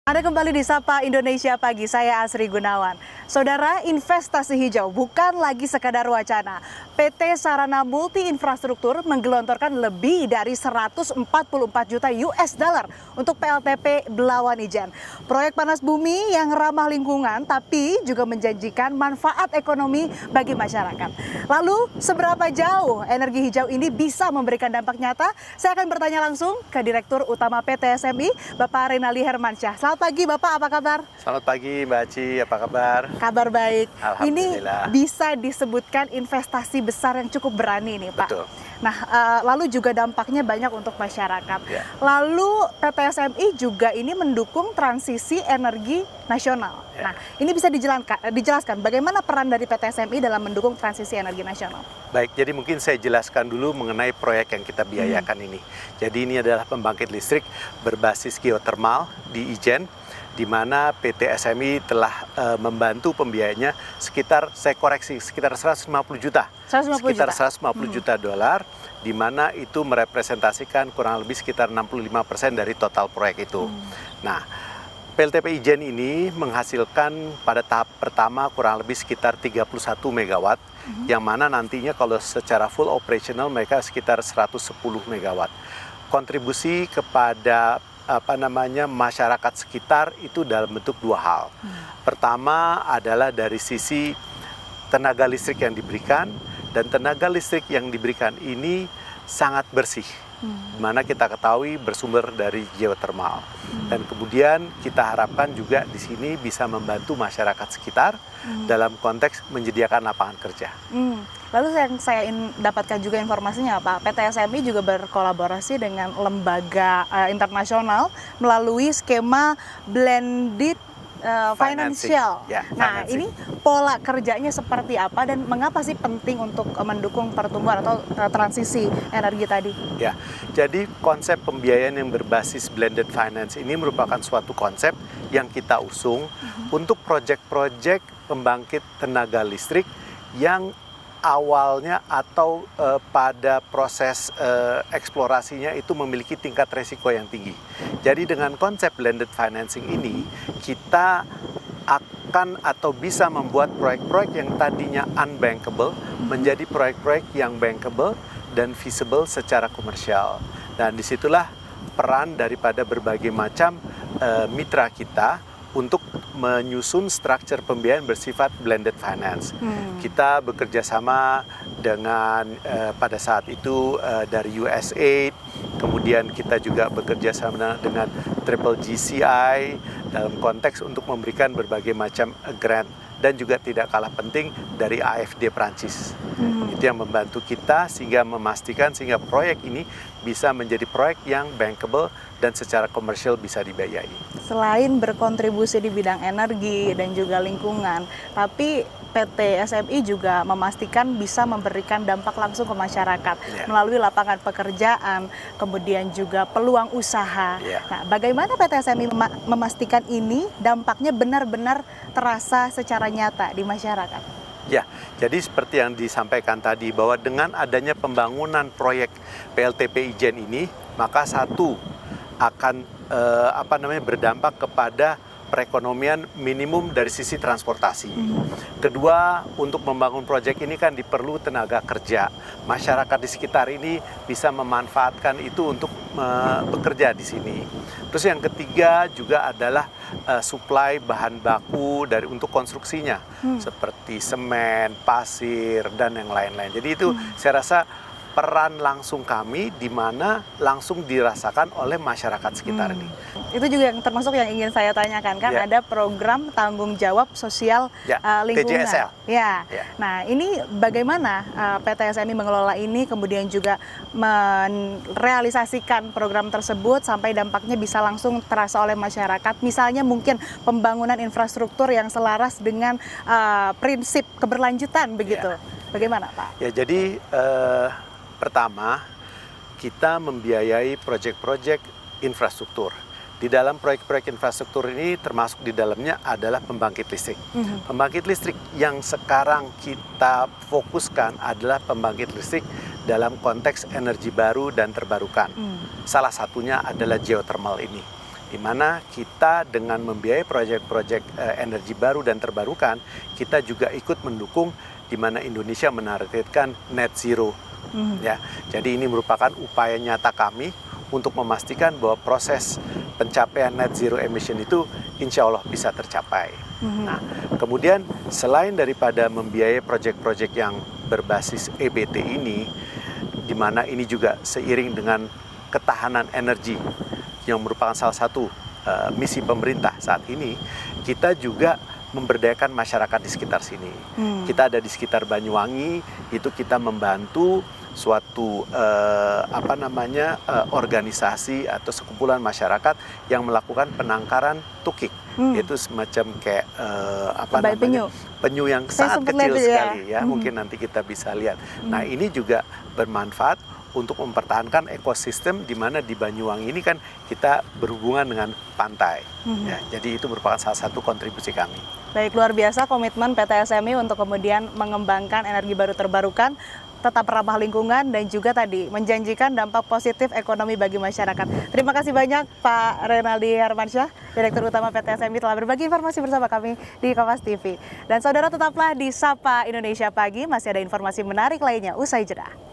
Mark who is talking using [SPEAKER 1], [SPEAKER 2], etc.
[SPEAKER 1] Anda kembali di Sapa Indonesia Pagi, saya Asri Gunawan. Saudara, investasi hijau bukan lagi sekadar wacana. PT Sarana Multi Infrastruktur menggelontorkan lebih dari 144 juta US dollar untuk PLTP Belawan Ijen. Proyek panas bumi yang ramah lingkungan tapi juga menjanjikan manfaat ekonomi bagi masyarakat. Lalu, seberapa jauh energi hijau ini bisa memberikan dampak nyata? Saya akan bertanya langsung ke Direktur Utama PT SMI, Bapak Renaldi Hermansyah. Selamat pagi Bapak, apa kabar?
[SPEAKER 2] Selamat pagi Mbak Aci, apa kabar?
[SPEAKER 1] Kabar baik.
[SPEAKER 2] Alhamdulillah.
[SPEAKER 1] Ini bisa disebutkan investasi besar yang cukup berani nih Pak.
[SPEAKER 2] Betul.
[SPEAKER 1] Nah, lalu juga dampaknya banyak untuk masyarakat.
[SPEAKER 2] Ya.
[SPEAKER 1] Lalu PT SMI juga ini mendukung transisi energi nasional.
[SPEAKER 2] Ya.
[SPEAKER 1] Nah, ini bisa dijelaskan bagaimana peran dari PT SMI dalam mendukung transisi energi nasional?
[SPEAKER 2] Baik, jadi mungkin saya jelaskan dulu mengenai proyek yang kita biayakan ini. Jadi ini adalah pembangkit listrik berbasis geotermal di Ijen, di mana PT SMI telah membantu pembiayanya sekitar 150 juta. 150 juta dolar, di mana itu merepresentasikan kurang lebih sekitar 65% dari total proyek itu. Nah, PLTP Ijen ini menghasilkan pada tahap pertama kurang lebih sekitar 31 megawatt, yang mana nantinya kalau secara full operational mereka sekitar 110 megawatt. Kontribusi kepada masyarakat sekitar itu dalam bentuk dua hal. Pertama adalah dari sisi tenaga listrik yang diberikan, dan tenaga listrik yang diberikan ini sangat bersih, dimana kita ketahui bersumber dari geotermal. Dan kemudian kita harapkan juga di sini bisa membantu masyarakat sekitar dalam konteks menyediakan lapangan kerja.
[SPEAKER 1] Lalu yang saya dapatkan juga informasinya Pak, PT SMI juga berkolaborasi dengan lembaga internasional melalui skema blended financial.
[SPEAKER 2] Ya,
[SPEAKER 1] nah,
[SPEAKER 2] financing.
[SPEAKER 1] ini pola kerjanya seperti apa dan mengapa sih penting untuk mendukung pertumbuhan atau transisi energi tadi?
[SPEAKER 2] Ya, jadi konsep pembiayaan yang berbasis blended finance ini merupakan suatu konsep yang kita usung untuk proyek-proyek pembangkit tenaga listrik yang awalnya atau pada proses eksplorasinya itu memiliki tingkat resiko yang tinggi. Jadi dengan konsep blended financing ini, kita akan atau bisa membuat proyek-proyek yang tadinya unbankable menjadi proyek-proyek yang bankable dan feasible secara komersial. Dan disitulah peran daripada berbagai macam mitra kita untuk menyusun struktur pembiayaan bersifat blended finance. Kita bekerja sama dengan pada saat itu dari USAID, kemudian kita juga bekerja sama dengan Triple GCI dalam konteks untuk memberikan berbagai macam grant, dan juga tidak kalah penting dari AFD Prancis. Itu yang membantu kita sehingga memastikan sehingga proyek ini bisa menjadi proyek yang bankable dan secara komersial bisa dibiayai. Selain
[SPEAKER 1] berkontribusi di bidang energi dan juga lingkungan, tapi PT SMI juga memastikan bisa memberikan dampak langsung ke masyarakat melalui lapangan pekerjaan, kemudian juga peluang usaha. Nah, bagaimana PT SMI memastikan ini dampaknya benar-benar terasa secara nyata di masyarakat?
[SPEAKER 2] Ya, jadi seperti yang disampaikan tadi bahwa dengan adanya pembangunan proyek PLTP Ijen ini, maka satu akan berdampak kepada perekonomian minimum dari sisi transportasi. Kedua, untuk membangun proyek ini kan diperlu tenaga kerja. Masyarakat di sekitar ini bisa memanfaatkan itu untuk bekerja di sini. Terus yang ketiga juga adalah suplai bahan baku untuk konstruksinya, seperti semen, pasir, dan yang lain-lain. Jadi itu saya rasa peran langsung kami di mana langsung dirasakan oleh masyarakat sekitar ini.
[SPEAKER 1] Itu juga yang termasuk yang ingin saya tanyakan, kan ada program tanggung jawab sosial lingkungan.
[SPEAKER 2] TJSL.
[SPEAKER 1] Nah, ini bagaimana PT SMI mengelola ini, kemudian juga merealisasikan program tersebut sampai dampaknya bisa langsung terasa oleh masyarakat. Misalnya mungkin pembangunan infrastruktur yang selaras dengan prinsip keberlanjutan begitu. Bagaimana Pak?
[SPEAKER 2] Ya, jadi pertama, kita membiayai proyek-proyek infrastruktur. Di dalam proyek-proyek infrastruktur ini termasuk di dalamnya adalah pembangkit listrik. Pembangkit listrik yang sekarang kita fokuskan adalah pembangkit listrik dalam konteks energi baru dan terbarukan. Salah satunya adalah geothermal ini. di mana kita dengan membiayai proyek-proyek energi baru dan terbarukan, kita juga ikut mendukung di mana Indonesia menargetkan net zero. Ya, jadi ini merupakan upaya nyata kami untuk memastikan bahwa proses pencapaian net zero emission itu insya Allah bisa tercapai. Nah, kemudian selain daripada membiayai proyek-proyek yang berbasis EBT ini, di mana ini juga seiring dengan ketahanan energi yang merupakan salah satu misi pemerintah saat ini, kita juga memberdayakan masyarakat di sekitar sini. Kita ada di sekitar Banyuwangi, itu kita membantu suatu organisasi atau sekumpulan masyarakat yang melakukan penangkaran tukik, yaitu semacam kayak penyu yang sangat kecil sekali ya. Mungkin nanti kita bisa lihat. Nah, ini juga bermanfaat untuk mempertahankan ekosistem di mana di Banyuwangi ini kan kita berhubungan dengan pantai. Ya, jadi itu merupakan salah satu kontribusi kami.
[SPEAKER 1] Baik, luar biasa komitmen PT SMI untuk kemudian mengembangkan energi baru terbarukan, tetap ramah lingkungan dan juga tadi menjanjikan dampak positif ekonomi bagi masyarakat. Terima kasih banyak Pak Renaldi Hermansyah, Direktur Utama PT SMI telah berbagi informasi bersama kami di Kompas TV. Dan saudara tetaplah di Sapa Indonesia Pagi, masih ada informasi menarik lainnya usai jeda.